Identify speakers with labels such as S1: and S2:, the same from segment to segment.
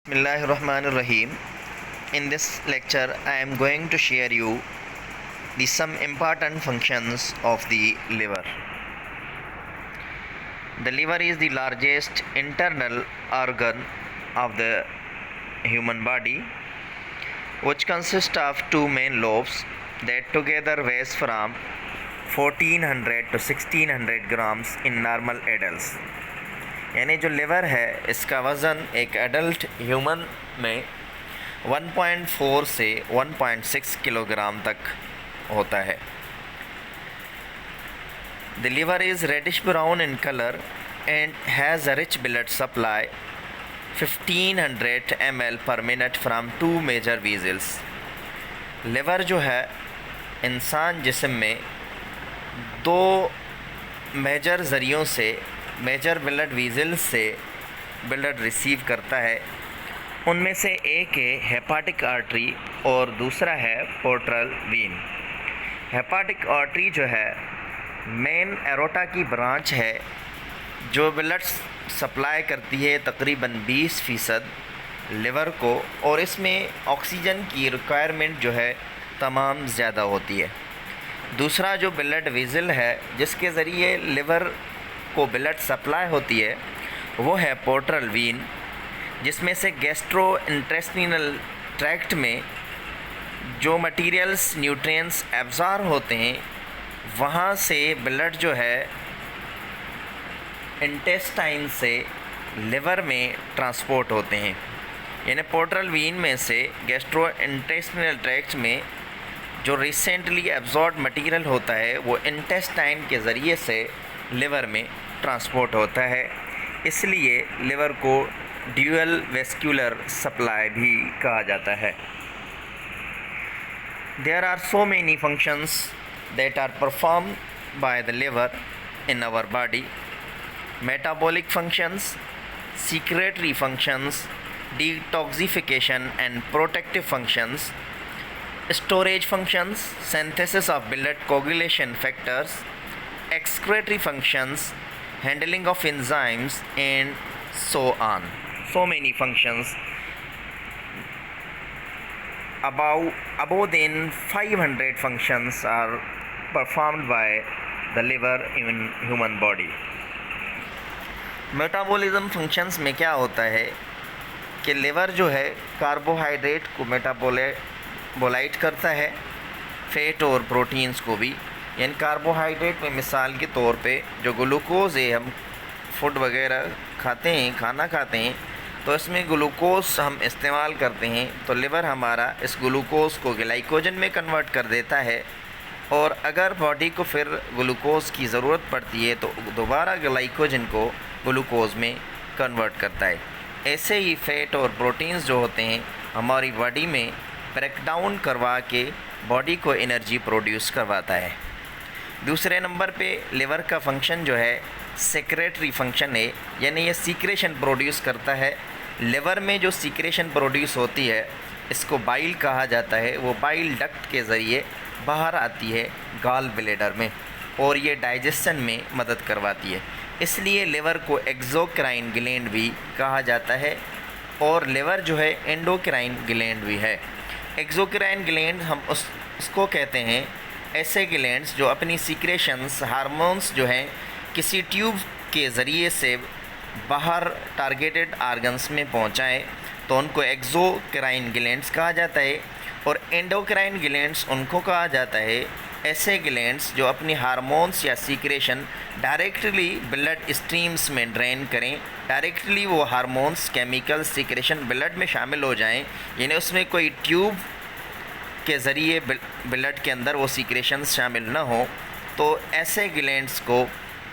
S1: Bismillahirrahmanirrahim. In this lecture, I am going to share you some important functions of the liver. The liver is the largest internal organ of the human body, which consists of two main lobes that together weighs from 1400 to 1600 grams in normal adults. यानी जो liver है इसका वज़न एक adult human में 1.4 से 1.6 kilogram तक होता है. The liver is reddish brown in colour and has a rich blood supply 1500 ml per minute from two major vessels. Liver जो है इंसान जिस्म में दो मेजर ज़रियों से मेजर ब्लड वीजल से ब्लड रिसीव करता है. उनमें से एक है हेपाटिक आर्टरी और दूसरा है पोर्टल वीन. हेपाटिक आर्टरी जो है मेन एरोटा की ब्रांच है जो ब्लड सप्लाई करती है तकरीबन 20% लिवर को, और इसमें ऑक्सीजन की रिक्वायरमेंट जो है तमाम ज़्यादा होती है. दूसरा जो ब्लड वीजल है जिसके ज़रिए लिवर को ब्लड सप्लाई होती है वो है पोर्टल वीन, जिसमें से गैस्ट्रो इंटेस्टिनल ट्रैक्ट में जो मटेरियल्स न्यूट्रिएंट्स एब्जॉर्ब होते हैं वहाँ से ब्लड जो है इंटेस्टाइन से लिवर में ट्रांसपोर्ट होते हैं. यानी पोर्टल वीन में से गैस्ट्रो इंटेस्टिनल ट्रैक्ट में जो रिसेंटली एब्जॉर्ब मटेरियल होता है वो इंटेस्टाइन के ज़रिए से लिवर में ट्रांसपोर्ट होता है. इसलिए लिवर को ड्यूअल वेस्कुलर सप्लाई भी कहा जाता है. There are so many functions that are performed by the liver in our body. Metabolic functions, secretory functions, detoxification and protective functions, storage functions, synthesis of blood coagulation factors, excretory functions, handling of enzymes, and so on. So many functions. Above than 500 functions are performed by the liver in human body. Metabolism functions में क्या होता है कि liver जो है carbohydrate को metabolite करता है, फैट और प्रोटीन्स को भी. यानी कार्बोहाइड्रेट में मिसाल के तौर पे जो ग्लूकोज़ है, हम फूड वगैरह खाते हैं, खाना खाते हैं, तो इसमें ग्लूकोज हम इस्तेमाल करते हैं तो लिवर हमारा इस ग्लूकोज़ को ग्लाइकोजन में कन्वर्ट कर देता है. और अगर बॉडी को फिर ग्लूकोज़ की ज़रूरत पड़ती है तो दोबारा ग्लाइकोजन को ग्लूकोज़ में कन्वर्ट करता है. ऐसे ही फ़ैट और प्रोटीन्स जो होते हैं हमारी बॉडी में ब्रेकडाउन करवा के बॉडी को एनर्जी प्रोड्यूस करवाता है. दूसरे नंबर पे लिवर का फंक्शन जो है सेक्रेटरी फंक्शन है, यानी ये सीक्रेशन प्रोड्यूस करता है. लिवर में जो सीक्रेशन प्रोड्यूस होती है इसको बाइल कहा जाता है. वो बाइल डक्ट के ज़रिए बाहर आती है गॉल ब्लैडर में और ये डाइजेशन में मदद करवाती है. इसलिए लिवर को एक्सोक्राइन ग्लैंड भी कहा जाता है और लिवर जो है एंडोक्राइन ग्लैंड भी है. एक्सोक्राइन ग्लैंड हम उसको कहते हैं ऐसे ग्लैंड्स जो अपनी सीक्रेशंस हार्मोन्स जो हैं किसी ट्यूब के ज़रिए से बाहर टारगेटेड आर्गन्स में पहुंचाएं तो उनको एक्सोक्राइन ग्लैंड्स कहा जाता है. और एंडोक्राइन ग्लैंड्स उनको कहा जाता है ऐसे ग्लैंड्स जो अपनी हार्मोन्स या सीक्रेशन डायरेक्टली ब्लड स्ट्रीम्स में ड्रेन करें, डायरेक्टली वो हार्मोन्स केमिकल सीक्रेशन ब्लड में शामिल हो जाएं. यानी उसमें कोई ट्यूब के ज़रिए ब्लड के अंदर वो सीक्रेशंस शामिल ना हो, तो ऐसे ग्लैंड्स को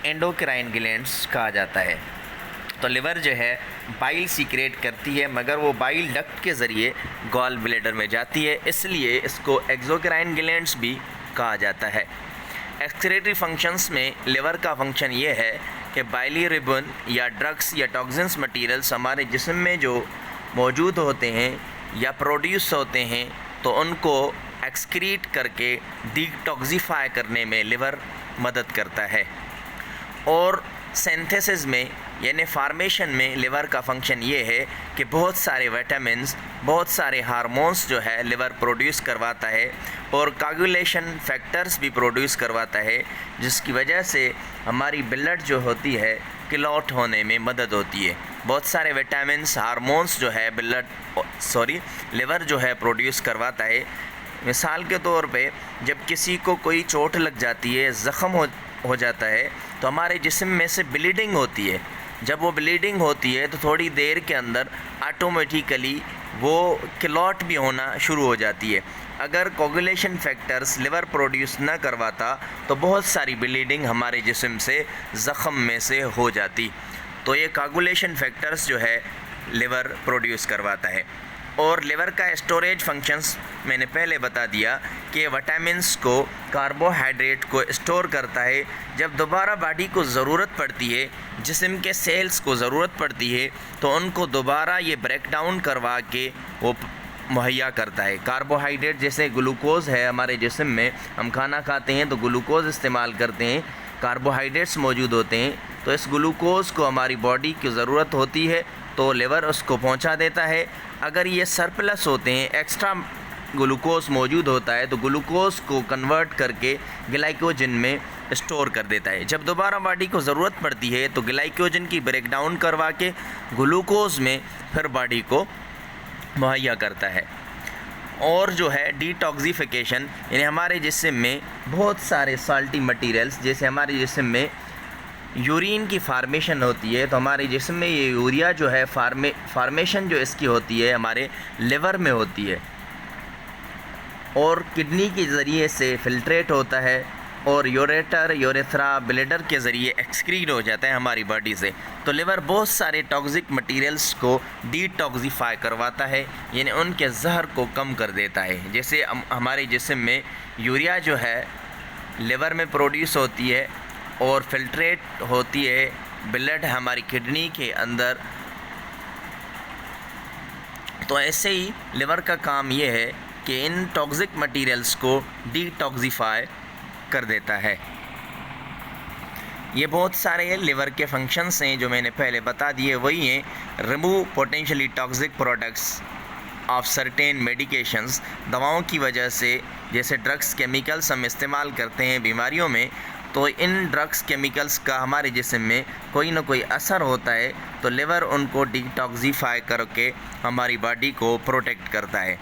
S1: एंडोक्राइन ग्लैंड्स कहा जाता है. तो लिवर जो है बाइल सीक्रेट करती है मगर वो बाइल डक्ट के ज़रिए गॉल ब्लैडर में जाती है, इसलिए इसको एक्सोक्राइन ग्लैंड्स भी कहा जाता है. एक्सक्रेटरी फंक्शंस में लिवर का फंक्शन ये है कि बाइलिरुबिन या ड्रग्स या टॉक्सिन्स मटेरियल्स हमारे जिस्म में जो मौजूद होते हैं या प्रोड्यूस होते हैं तो उनको एक्सक्रीट करके डिटॉक्सिफाई करने में लिवर मदद करता है. और सिंथेसिस में यानी फार्मेशन में लिवर का फंक्शन ये है कि बहुत सारे विटामिन्स, बहुत सारे हार्मोन्स जो है लिवर प्रोड्यूस करवाता है और कोगुलेशन फैक्टर्स भी प्रोड्यूस करवाता है, जिसकी वजह से हमारी ब्लड जो होती है क्लॉट होने में मदद होती है। बहुत सारे विटामिन्स, हार्मोन्स जो है लिवर जो है प्रोड्यूस करवाता है। मिसाल के तौर पे जब किसी को कोई चोट लग जाती है, ज़ख़म हो जाता है, तो हमारे जिस्म में से ब्लीडिंग होती है। जब वो ब्लीडिंग होती है तो थोड़ी देर के अंदर ऑटोमेटिकली वो क्लॉट भी होना शुरू हो जाती है। अगर कोगुलेशन फैक्टर्स लिवर प्रोड्यूस ना करवाता तो बहुत सारी ब्लीडिंग हमारे जिस्म से ज़ख़म में से हो जाती। तो ये कोगुलेशन फैक्टर्स जो है लिवर प्रोड्यूस करवाता है। और लिवर का स्टोरेज फंक्शंस मैंने पहले बता दिया कि विटामिन्स को, कार्बोहाइड्रेट को स्टोर करता है। जब दोबारा बॉडी को ज़रूरत पड़ती है, जिस्म के सेल्स को ज़रूरत पड़ती है, तो उनको दोबारा ये ब्रेक डाउन करवा के वो मुहैया करता है। कार्बोहाइड्रेट जैसे ग्लूकोज़ है हमारे जिस्म में, हम खाना खाते हैं तो ग्लूकोज़ इस्तेमाल करते हैं, कार्बोहाइड्रेट्स मौजूद होते हैं, तो इस ग्लूकोज़ को हमारी बॉडी की ज़रूरत होती है तो लिवर उसको पहुंचा देता है। अगर ये सरप्लस होते हैं, एक्स्ट्रा ग्लूकोज मौजूद होता है, तो ग्लूकोज को कन्वर्ट करके ग्लाइकोजन में स्टोर कर देता है। जब दोबारा बॉडी को ज़रूरत पड़ती है तो ग्लाइकोजन की ब्रेक डाउन करवा के ग्लूकोज में फिर बॉडी को मुहैया करता है। और जो है डिटॉक्सिफिकेशन, यानी हमारे जिस्म में बहुत सारे साल्टी मटीरियल्स, जैसे हमारे जिस्म में यूरिन की फार्मेशन होती है, तो हमारे जिस्म में ये यूरिया जो है फार्मेशन जो इसकी होती है हमारे लिवर में होती है और किडनी के ज़रिए से फिल्ट्रेट होता है और यूरेथ्रा ब्लैडर के ज़रिए एक्सक्रीट हो जाता है हमारी बॉडी से। तो लिवर बहुत सारे टॉक्सिक मटेरियल्स को डिटॉक्सिफाई करवाता है, यानी उनके जहर को कम कर देता है। जैसे हमारे जिस्म में यूरिया जो है लिवर में प्रोड्यूस होती है और फिल्ट्रेट होती है ब्लड हमारी किडनी के अंदर, तो ऐसे ही लिवर का काम ये है कि इन टॉक्सिक मटेरियल्स को डिटॉक्सिफाई कर देता है। ये बहुत सारे लिवर के फंक्शंस हैं जो मैंने पहले बता दिए, वही हैं remove potentially toxic products of certain medications. दवाओं की वजह से, जैसे ड्रग्स, केमिकल्स हम इस्तेमाल करते हैं बीमारियों में, तो इन ड्रग्स केमिकल्स का हमारे जिस्म में कोई ना कोई असर होता है, तो लिवर उनको डिटॉक्सिफाई करके हमारी बॉडी को प्रोटेक्ट करता है।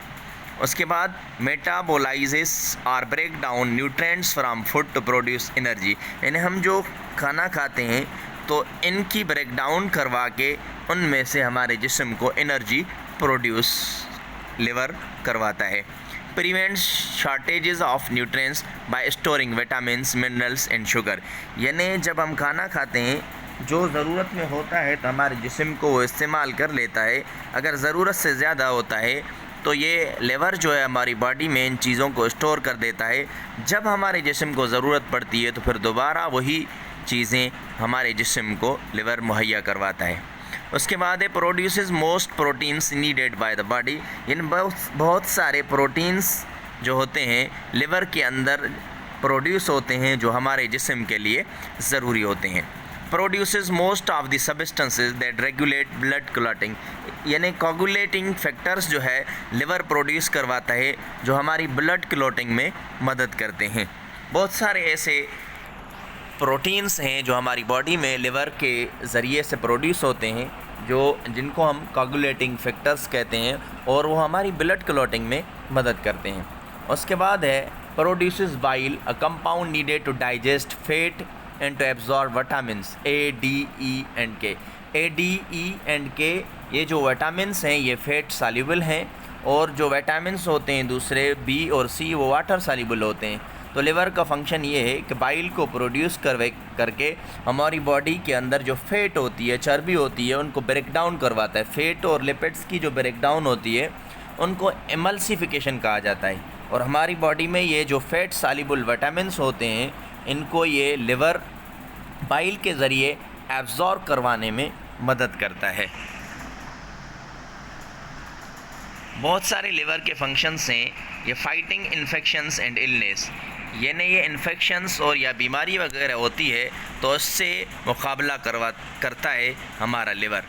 S1: उसके बाद मेटाबोलाइजेस और break down nutrients from food to produce energy, यानी हम जो खाना खाते हैं तो इनकी ब्रेक डाउन करवा के उनमें से हमारे जिस्म को एनर्जी प्रोड्यूस लिवर करवाता है। Prevents shortages of nutrients bye storing vitamins, minerals and sugar, यानी जब हम खाना खाते हैं जो ज़रूरत में होता है तो हमारे जिस्म को वो इस्तेमाल कर लेता है। अगर ज़रूरत से ज़्यादा होता है तो ये लिवर जो है हमारी बॉडी में इन चीज़ों को स्टोर कर देता है। जब हमारे जिस्म को ज़रूरत पड़ती है तो फिर दोबारा वही चीज़ें हमारे जिस्म को लिवर मुहैया करवाता है। उसके बाद है produces most proteins needed by the body, इन बहुत सारे प्रोटीन्स जो होते हैं लिवर के अंदर प्रोड्यूस होते हैं जो हमारे जिस्म के लिए ज़रूरी होते हैं। Produces most of the substances that regulate blood clotting, यानी कोगुलेटिंग फैक्टर्स जो है लिवर प्रोड्यूस करवाता है जो हमारी ब्लड क्लॉटिंग में मदद करते हैं। बहुत सारे ऐसे प्रोटीन्स हैं जो हमारी बॉडी में लिवर के ज़रिए से प्रोड्यूस होते हैं, जिनको हम कोगुलेटिंग फैक्टर्स कहते हैं और वो हमारी ब्लड क्लॉटिंग में मदद करते हैं। उसके बाद है produces bile, a compound needed to digest fat and to absorb vitamins A, D, E and K. A, D, E and के ये जो विटामिन्स हैं ये फैट सॉल्युबल हैं और जो विटामिन्स होते हैं दूसरे बी और सी वो वाटर सॉल्युबल होते हैं। तो लिवर का फंक्शन ये है कि बाइल को प्रोड्यूस करके हमारी बॉडी के अंदर जो फैट होती है, चर्बी होती है, उनको ब्रेक डाउन करवाता है। फैट और लिपिड्स की जो ब्रेक डाउन होती है उनको एमल्सिफिकेशन कहा जाता है और हमारी बॉडी में ये जो फैट सॉल्युबल विटामिन्स होते हैं इनको ये लिवर बाइल के ज़रिए एब्जॉर्ब करवाने में मदद करता है। बहुत सारे लिवर के फंक्शंस हैं, ये फाइटिंग इन्फेक्शंस एंड इलनेस, यानी ये इन्फेक्शंस और या बीमारी वगैरह होती है तो उससे मुकाबला करता है हमारा लिवर।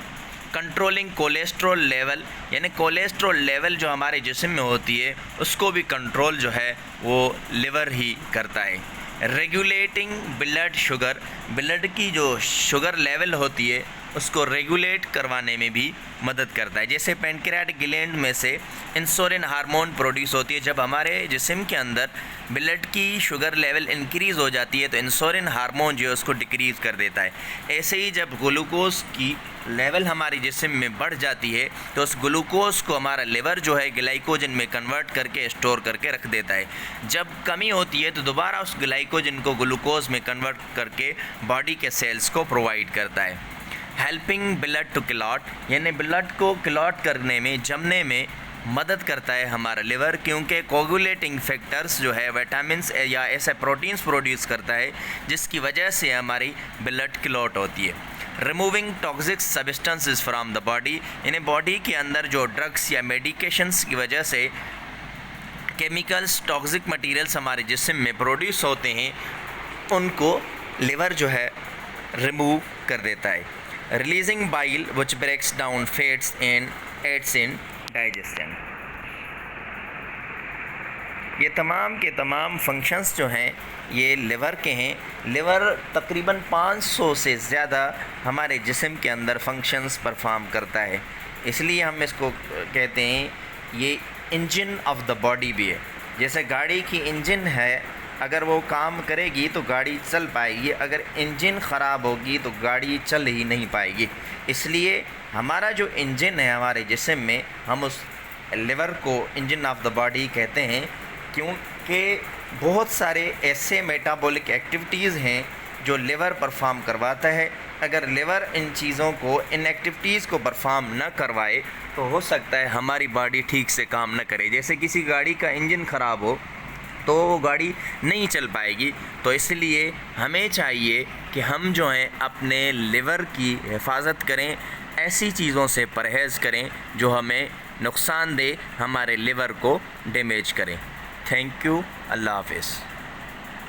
S1: कंट्रोलिंग कोलेस्ट्रॉल लेवल, यानी कोलेस्ट्रॉल लेवल जो हमारे जिस्म में होती है उसको भी कंट्रोल जो है वो लिवर ही करता है। रेगुलेटिंग ब्लड शुगर, ब्लड की जो शुगर लेवल होती है उसको रेगुलेट करवाने में भी मदद करता है। जैसे पैनक्रियाटिक ग्लैंड में से इंसुलिन हार्मोन प्रोड्यूस होती है। जब हमारे जिस्म के अंदर ब्लड की शुगर लेवल इंक्रीज़ हो जाती है तो इंसुलिन हार्मोन जो है उसको डिक्रीज़ कर देता है। ऐसे ही जब ग्लूकोज़ की लेवल हमारे जिस्म में बढ़ जाती है तो उस ग्लूकोज़ को हमारा लिवर जो है ग्लाइकोजन में कन्वर्ट करके स्टोर करके रख देता है। जब कमी होती है तो दोबारा उस ग्लाइकोजन को ग्लूकोज़ में कन्वर्ट करके बॉडी के सेल्स को प्रोवाइड करता है। हेल्पिंग ब्लड टू क्लॉट, यानी ब्लड को क्लॉट करने में, जमने में मदद करता है हमारा लिवर, क्योंकि कोगुलेटिंग फैक्टर्स जो है विटामिन्स या ऐसे प्रोटीन्स प्रोड्यूस करता है जिसकी वजह से हमारी ब्लड क्लॉट होती है। Removing toxic substances from the body, यानी बॉडी के अंदर जो ड्रग्स या मेडिकेशंस की वजह से केमिकल्स, टॉक्सिक मटेरियल्स हमारे जिस्म में प्रोड्यूस होते हैं उनको लिवर जो है रिमूव कर देता है। Releasing bile which breaks down fats and aids in digestion. ये तमाम के तमाम फंक्शंस जो हैं ये लिवर के हैं। लिवर तकरीबन 500 से ज़्यादा हमारे जिस्म के अंदर फंक्शंस परफॉर्म करता है, इसलिए हम इसको कहते हैं ये इंजन ऑफ द बॉडी भी है। जैसे गाड़ी की इंजन है, अगर वो काम करेगी तो गाड़ी चल पाएगी, अगर इंजन ख़राब होगी तो गाड़ी चल ही नहीं पाएगी। इसलिए हमारा जो इंजन है हमारे जिस्म में, हम उस लिवर को इंजन ऑफ द बॉडी कहते हैं, क्योंकि बहुत सारे ऐसे मेटाबॉलिक एक्टिविटीज़ हैं जो लिवर परफॉर्म करवाता है। अगर लिवर इन चीज़ों को, इन एक्टिविटीज़ को परफॉर्म न करवाए तो हो सकता है हमारी बॉडी ठीक से काम न करे। जैसे किसी गाड़ी का इंजन ख़राब हो तो वो गाड़ी नहीं चल पाएगी। तो इसलिए हमें चाहिए कि हम जो हैं अपने लिवर की हिफाजत करें, ऐसी चीज़ों से परहेज़ करें जो हमें नुकसान दे, हमारे लिवर को डैमेज करें। Thank you. अल्लाह हाफ़िज़।